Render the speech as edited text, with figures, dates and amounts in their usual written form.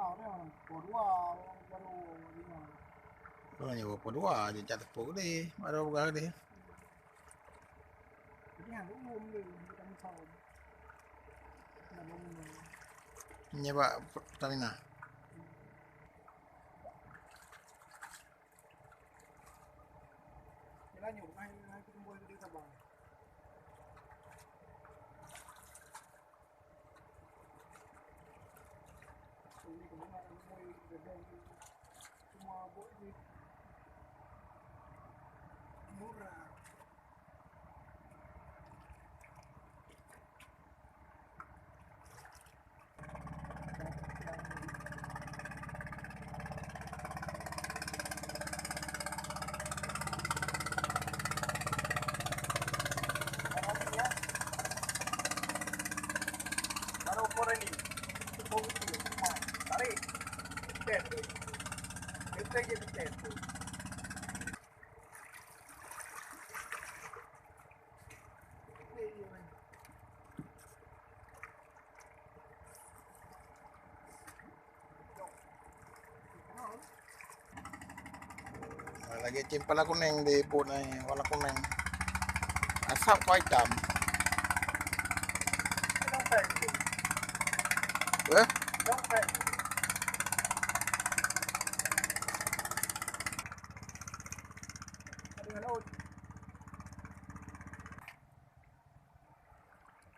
Kalau nyewa po dua, dia cat po gede, ada boga gede. Nyewa Pertamina. Lagi pala kuning di po na wala kuning. Asap ko hitam. Eh?